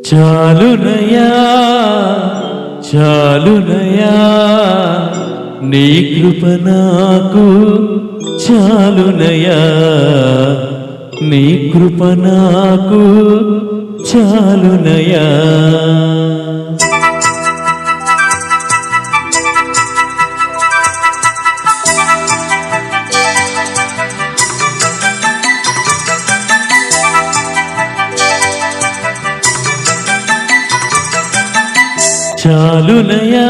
చాలునయా చాలునయా నీ కృప నాకు చాలునయా నీ కృప నాకు చాలునయా చాలునయా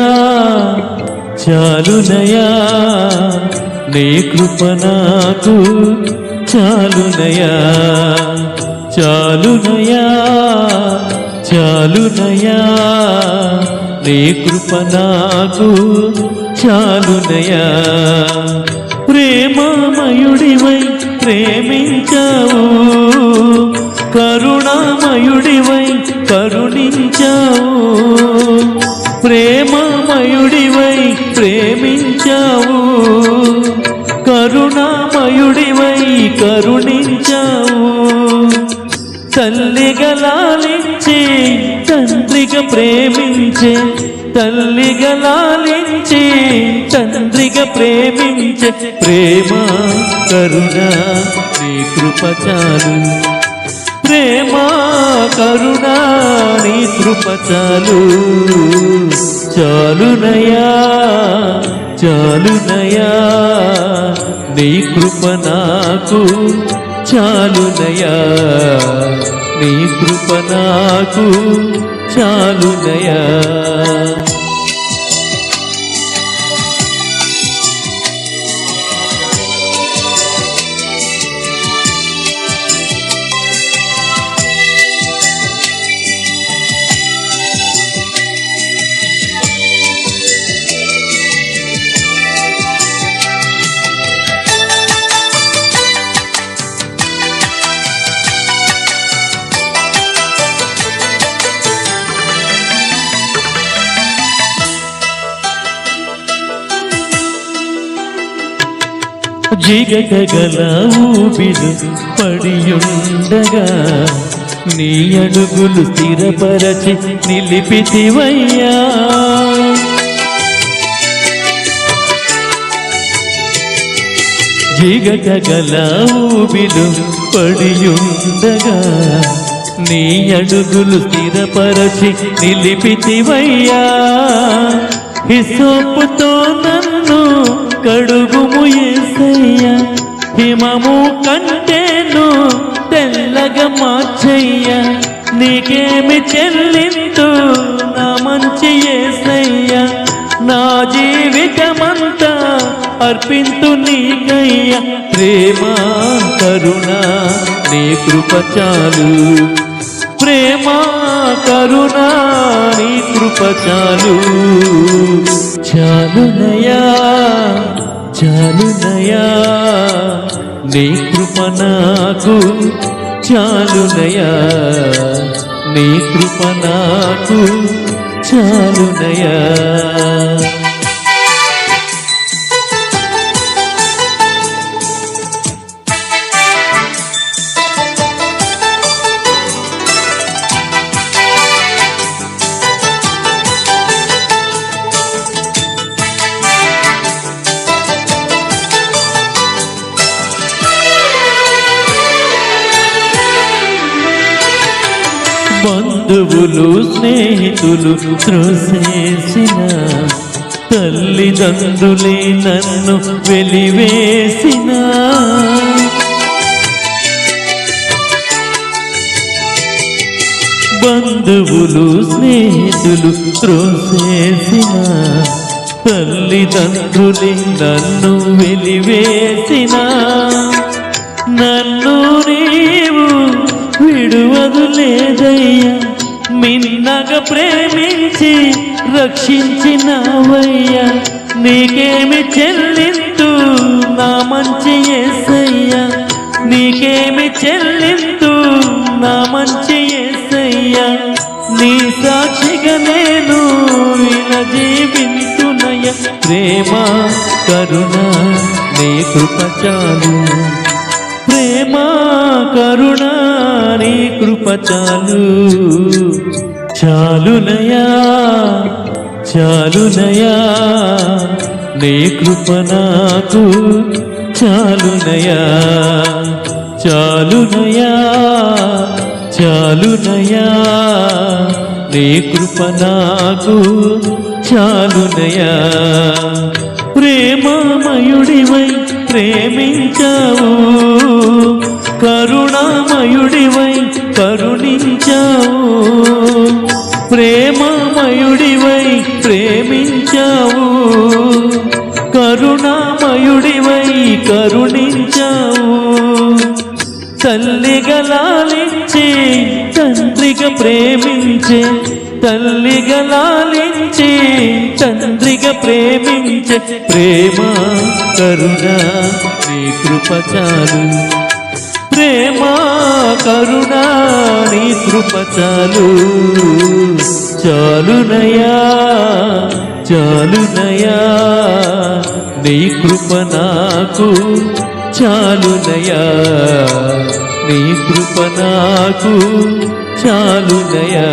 చాలునయా నీ కృప నాకు చాలునయా చాలునయా చాలునయా నీ కృప నాకు చాలునయా ప్రేమమయుడివై ప్రేమించావు కరుణామయుడివై కరుణించావు ప్రేమమయుడివై ప్రేమించావు కరుణామయుడివై కరుణించావు తల్లిగా లాలించి తండ్రిగా ప్రేమించే తల్లిగా లాలించి తండ్రిగా ప్రేమించే ప్రేమ కరుణ నీ కృప చాలు ప్రేమ కరుణ నీ కృప చాలు చాలునయా చాలునయా నీ కృప నాకు చాలునయా నీ కృప నాకు చాలునయా జిగటగల ఊబిలు పడియుండగా నీ అడుగులు స్థిరపరచి నిలిపితివయ్యా జిగటగల ఊబిలు పడియుండగా నీ అడుగులు స్థిరపరచి నిలిపితివయ్యా హిసోపుతో నన్ను కడుగుము యేసయ్యా హిమము కంటేను తెల్లగా మార్చయ్యా నీకేమి చెల్లింతు నా మంచి యేసయ్యా నా జీవితమంతా అర్పింతు నీకయ్యా ప్రేమ కరుణ నీ కృప చాలు ప్రేమ కరుణ నీ కృప చాలు చాలునయా చాలునయా నీ కృప నాకు చాలునయా నీ కృప నాకు చాలునయా బంధువులు స్నేహితులు త్రోసేసిన తల్లిదండ్రులే నన్ను వెలివేసిన బంధువులు స్నేహితులు త్రోసేసిన తల్లిదండ్రులే నన్ను వెలివేసిన నన్ను నీవు విడువదు లేదయ్యా మిన్నగా ప్రేమించి రక్షించినవయ్యా నీకేమి చెల్లింతు నా మంచి యేసయ్యా నీకేమి చెల్లింతు నా మంచి యేసయ్యా నీ సాక్షిగా నేను ఇలా జీవించునయ్యా ప్రేమ కరుణ నీ కృప చాలు ప్రేమ కరుణ నీ కృప చాలు చాలునయా చాలునయా నీ కృప నాకు చాలునయా చాలునయా చాలునయా నీ కృప నాకు చాలునయా ప్రేమమయుడివై ప్రేమించావు కరుణామయుడివై కరుణించావు ప్రేమమయుడివై ప్రేమించావు కరుణామయుడివై కరుణించావు తల్లిగా లాలించే తండ్రిగా ప్రేమించే తల్లిగా లాలించే తండ్రిగా ప్రేమించే ప్రేమ కరుణ నీ కృప చాలు ప్రేమ కరుణ నీ కృప చాలు చాలునయా చాలునయా నీ కృప నాకు చాలునయా నీ కృప నాకు చాలునయా